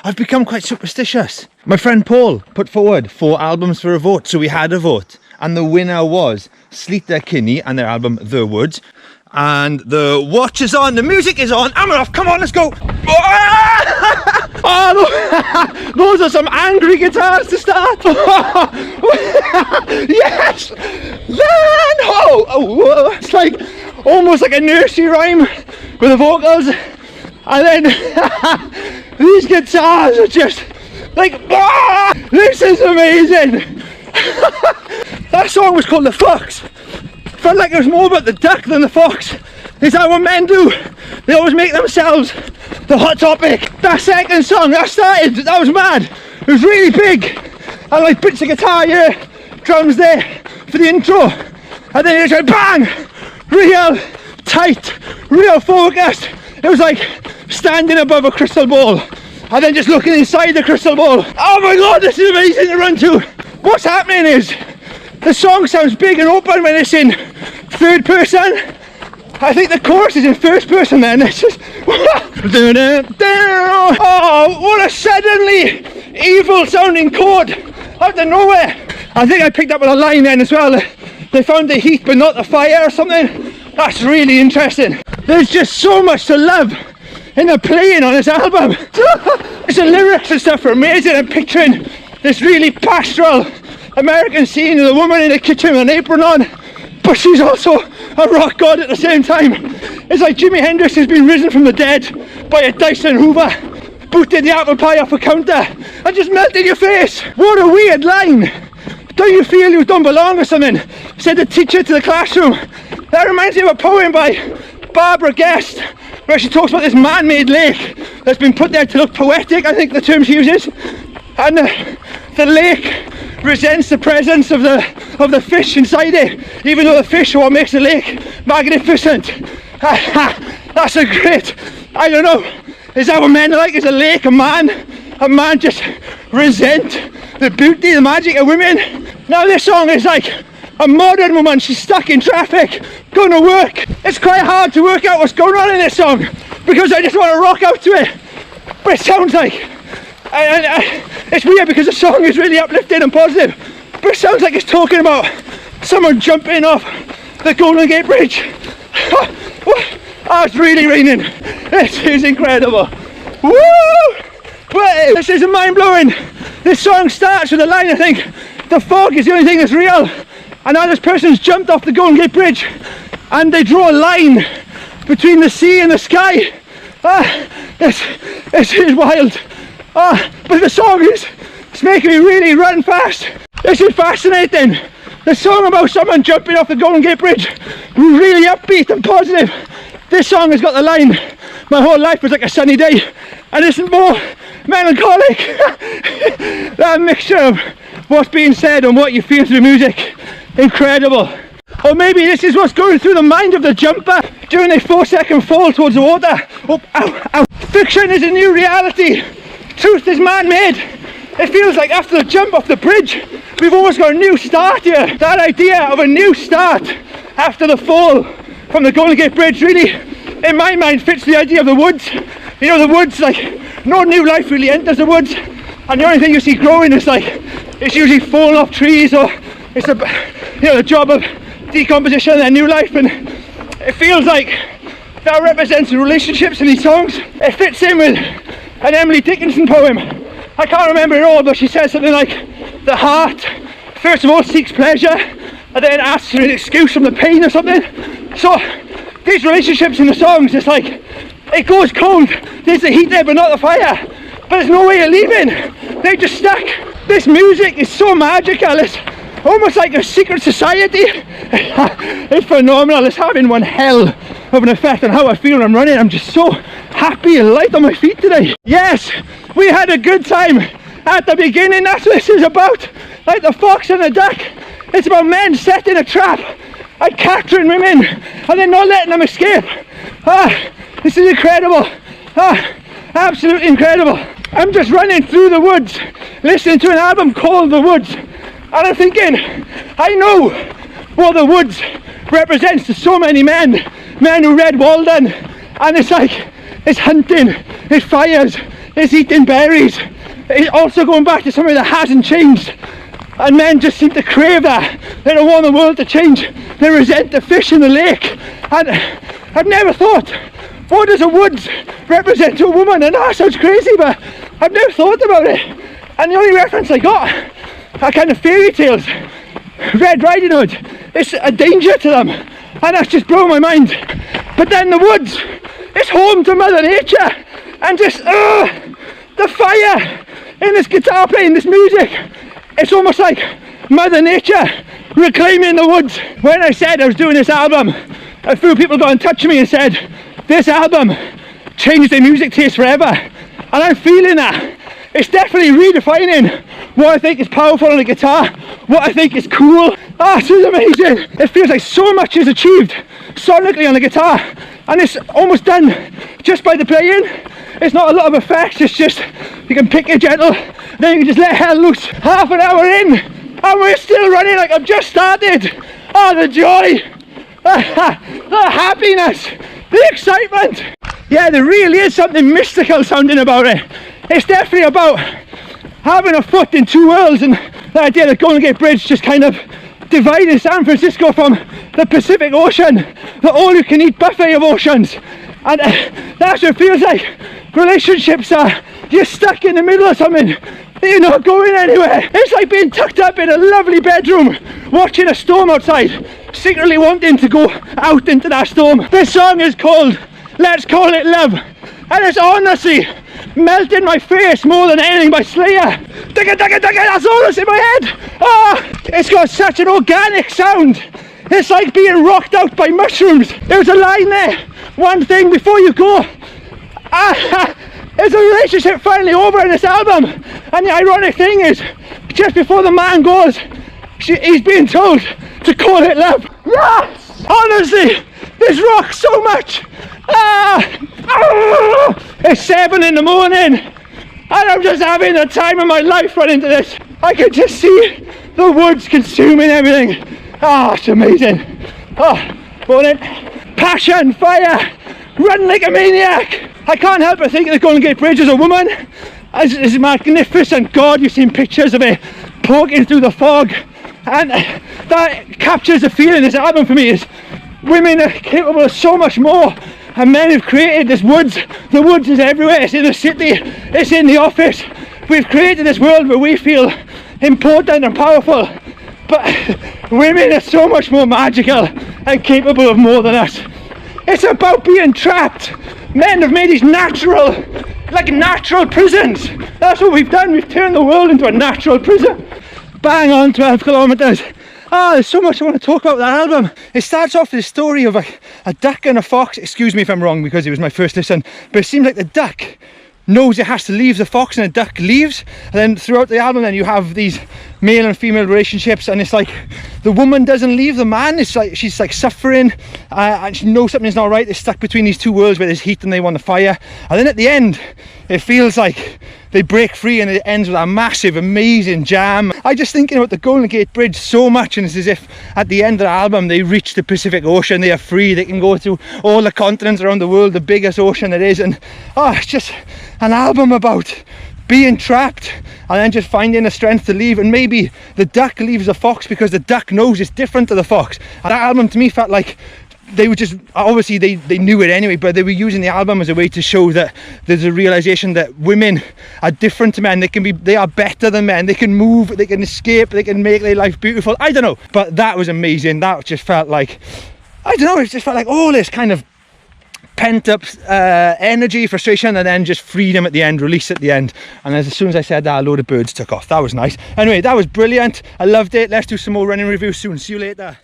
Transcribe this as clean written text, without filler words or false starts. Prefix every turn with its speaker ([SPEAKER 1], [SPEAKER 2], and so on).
[SPEAKER 1] I've become quite superstitious. My friend Paul put forward 4 albums for a vote, so we had a vote. And the winner was Sleater-Kinney and their album The Woods. And the watch is on, the music is on, and we're off, come on, let's go! Oh, those are some angry guitars to start! Yes! Land ho! Oh, it's like, almost like a nursery rhyme with the vocals. And then, these guitars are just like, this is amazing! That song was called The Fox. Felt like it was more about the duck than the fox. Is that what men do? They always make themselves the hot topic. That second song, that was mad. It was really big. And like bits of guitar here, drums there for the intro. And then it just went bang! Real tight, real focused. It was like standing above a crystal ball and then just looking inside the crystal ball. Oh my god, this is amazing to run to. What's happening is, the song sounds big and open when it's in third person. I think the chorus is in first person then. It's just oh, what a suddenly evil sounding chord out of nowhere. I think I picked up on a line then as well. They found the heat but not the fire or something. That's really interesting. There's just so much to love in the playing on this album. The lyrics and stuff are amazing. I'm picturing this really pastoral American scene of the woman in the kitchen with an apron on, but she's also a rock god at the same time. It's like Jimi Hendrix has been risen from the dead by a Dyson Hoover, booted the apple pie off a counter and just melted your face. What a weird line. Don't you feel you don't belong or something? Said the teacher to the classroom. That reminds me of a poem by Barbara Guest where she talks about this man-made lake that's been put there to look poetic, I think the term she uses. And the lake resents the presence of the fish inside it, even though the fish are what makes the lake magnificent. That's a great, I don't know, is that what men are like? Is a lake a man just resent the beauty, the magic of women? Now this song is like a modern woman, she's stuck in traffic, going to work. It's quite hard to work out what's going on in this song because I just want to rock out to it, but it sounds like, it's weird because the song is really uplifting and positive, but it sounds like it's talking about someone jumping off the Golden Gate Bridge. Oh, it's really raining. This is incredible. Woo! But this is mind-blowing. This song starts with a line, I think, the fog is the only thing that's real. And now this person's jumped off the Golden Gate Bridge and they draw a line between the sea and the sky. This is wild. But the song it's making me really run fast. This is fascinating. The song about someone jumping off the Golden Gate Bridge, really upbeat and positive. This song has got the line, my whole life was like a sunny day, and it's more melancholic. That mixture of what's being said and what you feel through music, incredible. Or maybe this is what's going through the mind of the jumper during a 4-second fall towards the water. Oh, ow, ow. Fiction is a new reality. Truth is man-made. It feels like after the jump off the bridge, we've almost got a new start here. That idea of a new start after the fall from the Golden Gate Bridge really, in my mind, fits the idea of the woods. You know, the woods, like, no new life really enters the woods, and the only thing you see growing is like, it's usually fallen off trees, or it's the job of decomposition and then new life, and it feels like that represents the relationships in these songs. It fits in with an Emily Dickinson poem. I can't remember it all, but she says something like, the heart first of all seeks pleasure and then asks for an excuse from the pain or something. So these relationships in the songs, it's like, it goes cold, there's the heat there but not the fire, but there's no way of leaving, they're just stuck. This music is so magical, it's almost like a secret society. It's phenomenal. It's having one hell of an effect on how I feel when I'm running. I'm just so happy and light on my feet today. Yes, we had a good time at the beginning. That's what this is about. Like the fox and the duck. It's about men setting a trap and capturing women and then not letting them escape. This is incredible. Absolutely incredible. I'm just running through the woods, listening to an album called The Woods. And I'm thinking, I know what the woods represents to so many men who read Walden, and it's like, it's hunting, it's fires, is eating berries. It's also going back to something that hasn't changed. And men just seem to crave that. They don't want the world to change. They resent the fish in the lake. And I've never thought, what does a woods represent to a woman? And that sounds crazy, but I've never thought about it. And the only reference I got are kind of fairy tales. Red Riding Hood, it's a danger to them. And that's just blown my mind. But then the woods, it's home to Mother Nature. And just, the fire in this guitar playing, this music. It's almost like Mother Nature reclaiming the woods. When I said I was doing this album, a few people got in touch with me and said, this album changed their music taste forever. And I'm feeling that. It's definitely redefining what I think is powerful on the guitar, what I think is cool. This is amazing. It feels like so much is achieved sonically on the guitar. And it's almost done just by the playing. It's not a lot of effects, it's just, you can pick it gentle, then you can just let hell loose. Half an hour in, and we're still running like I've just started. Oh, the joy, the happiness, the excitement. Yeah, there really is something mystical sounding about it. It's definitely about having a foot in two worlds, and the idea that Golden Gate Bridge just kind of dividing San Francisco from the Pacific Ocean, the all-you-can-eat buffet of oceans. And that's what it feels like. Relationships are, you're stuck in the middle of something, you're not going anywhere. It's like being tucked up in a lovely bedroom, watching a storm outside, secretly wanting to go out into that storm. This song is called Let's Call It Love, and it's honestly melting my face more than anything by Slayer. That's all that's in my head. It's got such an organic sound. It's like being rocked out by mushrooms. There's a line there, one thing before you go. Is a relationship finally over in this album? And the ironic thing is, just before the man goes, he's being told to call it love. Yes! Honestly, this rocks so much. It's 7 in the morning, and I'm just having the time of my life running to this. I can just see the woods consuming everything. It's amazing. Morning. Passion, fire, run like a maniac. I can't help but think of the Golden Gate Bridge as a woman. As this magnificent god, you've seen pictures of it poking through the fog, and that captures the feeling this album for me. Is women are capable of so much more, and men have created this woods. The woods is everywhere. It's in the city, it's in the office. We've created this world where we feel important and powerful, but women are so much more magical and capable of more than us. It's about being trapped. Men have made these natural prisons. That's what we've done. We've turned the world into a natural prison. Bang on 12 kilometers. There's so much I want to talk about that album. It starts off with a story of a duck and a fox. Excuse me if I'm wrong, because it was my first listen, but it seems like the duck knows it has to leave the fox, and the duck leaves. And then throughout the album, then you have these male and female relationships, and it's like the woman doesn't leave the man. It's like she's like suffering, and she knows something's not right. They're stuck between these two worlds where there's heat and they want the fire. And then at the end, it feels like they break free, and it ends with a massive, amazing jam. I just thinking about the Golden Gate Bridge so much, and it's as if at the end of the album they reach the Pacific Ocean. They are free. They can go through all the continents around the world, the biggest ocean it is. And it's just an album about being trapped and then just finding the strength to leave. And maybe the duck leaves the fox because the duck knows it's different to the fox. And that album to me felt like they were just, obviously they knew it anyway, but they were using the album as a way to show that there's a realization that women are different to men. They are better than men. They can move, they can escape, they can make their life beautiful. I don't know, but that was amazing. That just felt like, I don't know, it just felt like all this kind of pent up energy, frustration, and then just freedom at the end, release at the end. And as soon as I said that, a load of birds took off. That was nice. Anyway, that was brilliant. I loved it. Let's do some more running reviews soon. See you later.